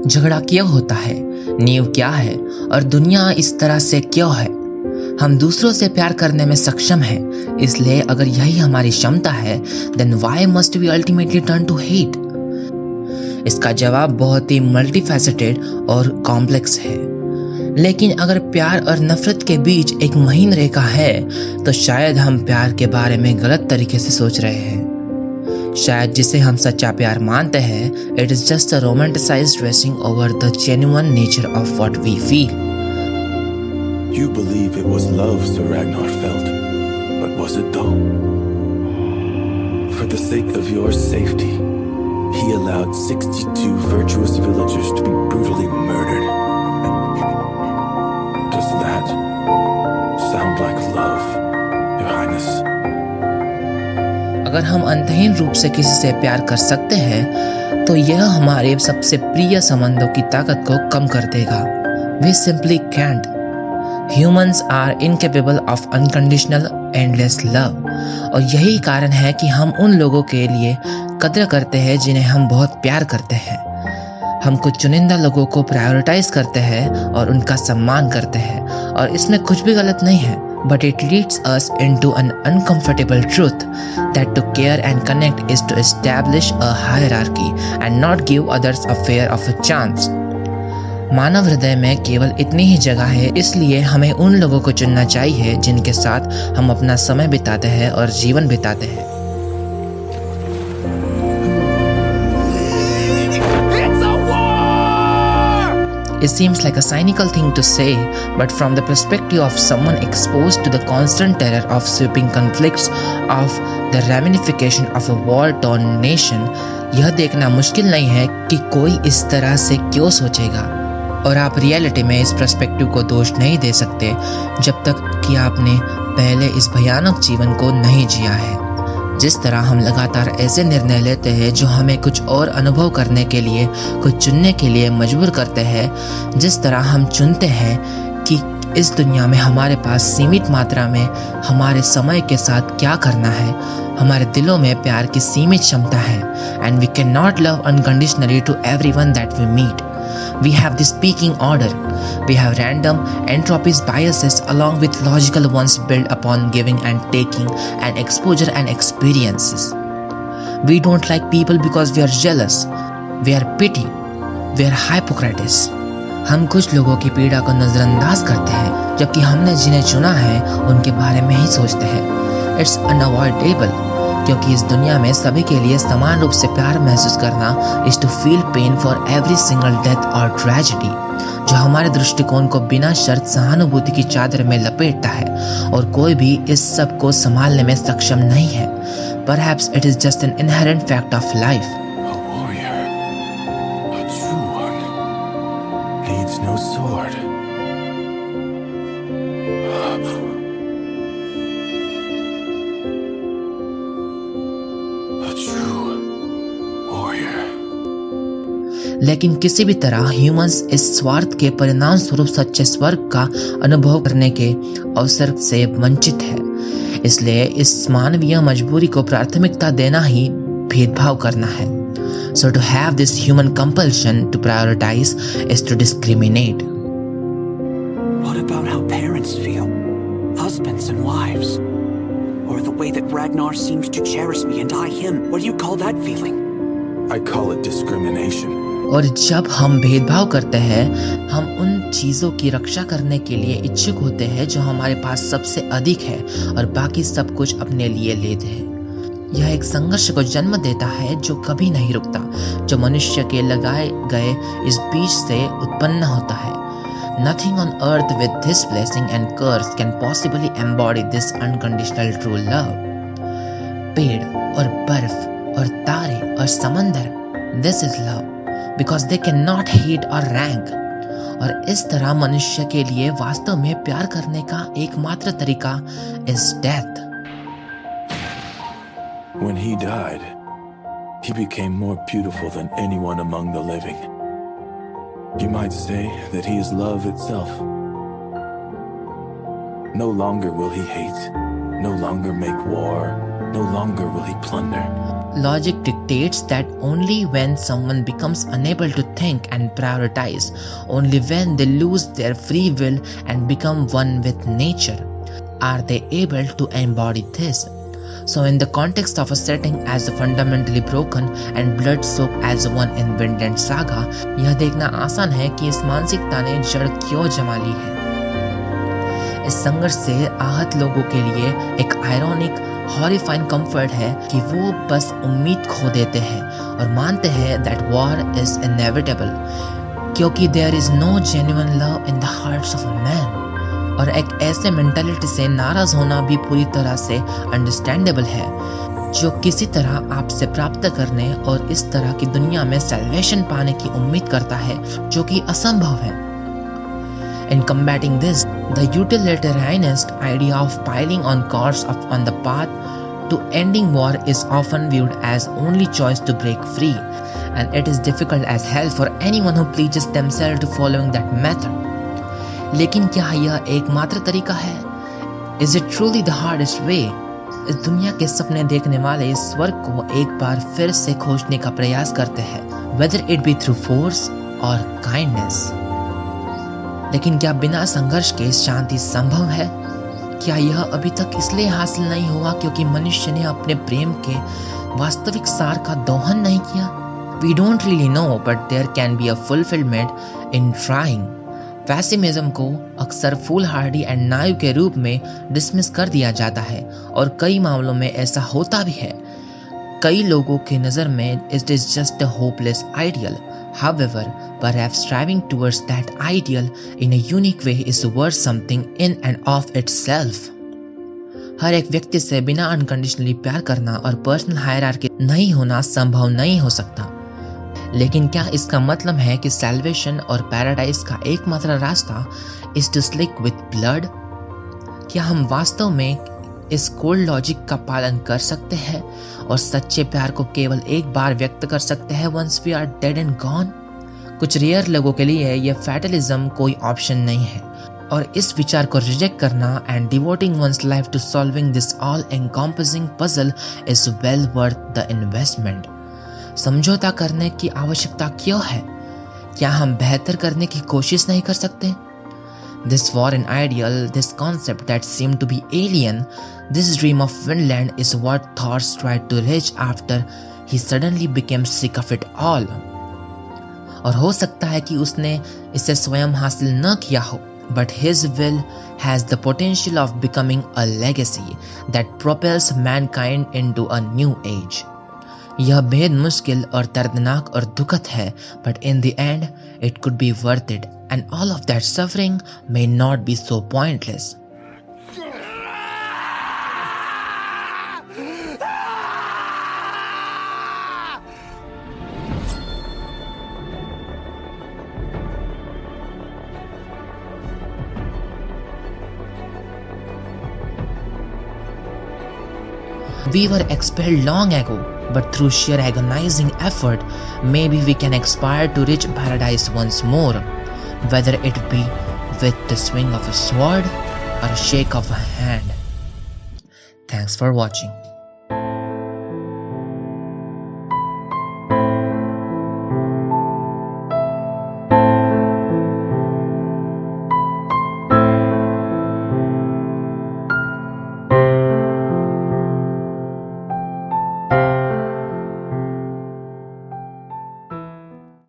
झगड़ा क्यों होता है, नींव क्या है और दुनिया इस तरह से क्यों है। हम दूसरों से प्यार करने में सक्षम हैं, इसलिए अगर यही हमारी क्षमता है, then why must we ultimately turn to hate? इसका जवाब बहुत ही मल्टीफैसेटेड और कॉम्प्लेक्स है। लेकिन अगर प्यार और नफरत के बीच एक महीन रेखा है, तो शायद हम प्यार के बारे में गलत तरीके से सोच रहे हैं। शायद जिसे हम सच्चा प्यार मानते हैं, it is just a romanticised dressing over the genuine nature of what we feel. You believe it was love Sir Ragnar felt, but was it though? For the sake of your safety, he allowed 62 virtuous villagers to be brutally murdered. Does that sound like love, Your Highness? अगर हम अंतहीन रूप से किसी से प्यार कर सकते हैं, तो यह हमारे सबसे प्रिय संबंधों की ताकत को कम कर देगा। We simply can't. Humans are incapable of unconditional endless love. और यही कारण है कि हम उन लोगों के लिए कद्र करते हैं जिन्हें हम बहुत प्यार करते हैं। हम कुछ चुनिंदा लोगों को प्रायोरिटाइज करते हैं और उनका सम्मान करते हैं, और इसमें कुछ भी गलत नहीं है। But it leads us into an uncomfortable truth that to care and connect is to establish a hierarchy and not give others a fair of a chance. मानव हृदय में केवल इतनी ही जगह है, इसलिए हमें उन लोगों को चुनना चाहिए जिनके साथ हम अपना समय बिताते हैं और जीवन बिताते हैं। It seems like a cynical thing to say, but from the perspective of someone exposed to the constant terror of sweeping conflicts, of the ramification of a war-torn nation, यह देखना मुश्किल नहीं है कि कोई इस तरह से क्यों सोचेगा। और आप रियलिटी में इस पर्सपेक्टिव को दोष नहीं दे सकते जब तक कि आपने पहले इस भयानक जीवन को नहीं जिया है। जिस तरह हम लगातार ऐसे निर्णय लेते हैं जो हमें कुछ और अनुभव करने के लिए, कुछ चुनने के लिए मजबूर करते हैं, जिस तरह हम चुनते हैं कि इस दुनिया में हमारे पास सीमित मात्रा में हमारे समय के साथ क्या करना है, हमारे दिलों में प्यार की सीमित क्षमता है, and we can not love unconditionally to everyone that we meet. We have this peaking order. We have random entropies biases along with logical ones built upon giving and taking and exposure and experiences. We don't like people because we are jealous. We are pity. We are Hippocrates. हम कुछ लोगों की पीड़ा को नजरअंदाज करते हैं, जबकि हमने जिन्हें चुना है उनके बारे में ही सोचते हैं। It's unavoidable. क्योंकि इस दुनिया में सभी के लिए समान रूप से प्यार महसूस करना is to feel pain for every single death or tragedy, जो हमारे दृष्टिकोण को बिना शर्त सहानुभूति की चादर में लपेटता है, और कोई भी इस सब को संभालने में सक्षम नहीं है। Perhaps it is just an inherent fact of life. A warrior, a true one, needs no sword. लेकिन किसी भी तरह ह्यूमंस इस स्वार्थ के परिणाम स्वरूप सच्चे स्वर्ग का अनुभव करने के अवसर से वंचित है। इसलिए इस मानवीय मजबूरी को प्राथमिकता देना ही भेदभाव करना है। So to have this human compulsion to prioritize is to discriminate. What about how parents feel? Husbands and wives? Or the way that Ragnar seems to cherish me and I him? What do you call that feeling? I call it discrimination. और जब हम भेदभाव करते हैं, हम उन चीज़ों की रक्षा करने के लिए इच्छुक होते हैं जो हमारे पास सबसे अधिक है, और बाकी सब कुछ अपने लिए लेते हैं। यह एक संघर्ष को जन्म देता है जो कभी नहीं रुकता, जो मनुष्य के लगाए गए इस बीज से उत्पन्न होता है। Nothing on earth with this blessing and curse can possibly embody this unconditional true love. पेड़ और बर्फ और तारे और समंदर, this is love. Because they cannot hate or rank. और इस तरह मनुष्य के लिए वास्तव में प्यार करने का एकमात्र तरीका is death. When he died, he became more beautiful than anyone among the living. You might say that he is love itself. No longer will he hate, no longer make war, no longer will he plunder. Logic dictates that only when someone becomes unable to think and prioritize, only when they lose their free will and become one with nature, are they able to embody this. So in the context of a setting as fundamentally broken and blood-soaked as one in Vinland Saga, यह देखना आसान है कि इस मानसिकता ने जड़ क्यों जमा ली है। इस संघर्ष से आहत लोगों के लिए एक आयरॉनिक हॉरिफाइंग कंफर्ट है कि वो बस उम्मीद खो देते हैं और मानते हैं दैट वॉर इज इनएविटेबल, क्योंकि there is no genuine love in the hearts of a man. और एक ऐसे मेंटालिटी से नाराज होना भी पूरी तरह से अंडरस्टैंडेबल है, जो किसी तरह आपसे प्राप्त करने और इस तरह की दुनिया में सैल्वेशन पाने की उम्मीद करता है, जो कि असंभव है। In combating this, the utilitarianist idea of piling on costs on the path to ending war is often viewed as only choice to break free, and it is difficult as hell for anyone who pledges themselves to following that method. लेकिन क्या यह एकमात्र तरीका है? Is it truly the hardest way? इस दुनिया के सपने देखने वाले स्वर्ग को एक बार फिर से खोजने का प्रयास करते हैं, whether it be through force or kindness. लेकिन क्या बिना संघर्ष के शांति संभव है? क्या यह अभी तक इसलिए हासिल नहीं हुआ क्योंकि मनुष्य ने अपने प्रेम के वास्तविक सार का दोहन नहीं किया? We don't really know, but there can be a fulfillment in trying. Pessimism को अक्सर फूलहार्डी एंड नाइव के रूप में डिसमिस कर दिया जाता है और कई मामलों में ऐसा होता भी है। कई लोगों की नज़र में it is just a hopeless ideal. However, perhaps striving towards that ideal in a unique way is worth something in and of itself. हर एक व्यक्ति से बिना अनकंडीशनली प्यार करना और पर्सनल हायरार्की नहीं होना संभव नहीं हो सकता। लेकिन क्या इसका मतलब है कि सैल्वेशन और पैराडाइज का एकमात्र रास्ता is to slake with blood? क्या हम वास्तव में इस कोल्ड लॉजिक का पालन कर सकते हैं और सच्चे प्यार को केवल एक बार व्यक्त कर सकते हैं once we are dead and gone? कुछ रेयर लोगों के लिए यह फैटलिज्म कोई ऑप्शन नहीं है और इस विचार को रिजेक्ट करना and devoting one's life to solving this all encompassing puzzle is well worth the investment. समझौता करने की आवश्यकता क्यों है? क्या हम बेहतर करने की कोशिश नहीं कर सकते? This foreign ideal, this concept that seemed to be alien, this dream of Vinland is what Thor tried to reach after he suddenly became sick of it all. और हो सकता है कि उसने इसे स्वयं हासिल न किया हो, but his will has the potential of becoming a legacy that propels mankind into a new age. यह बेहद मुश्किल और दर्दनाक और दुखद है, but in the end, it could be worth it, and all of that suffering may not be so pointless. We were expelled long ago, but through sheer agonizing effort, maybe we can aspire to reach paradise once more, whether it be with the swing of a sword or a shake of a hand. Thanks for watching.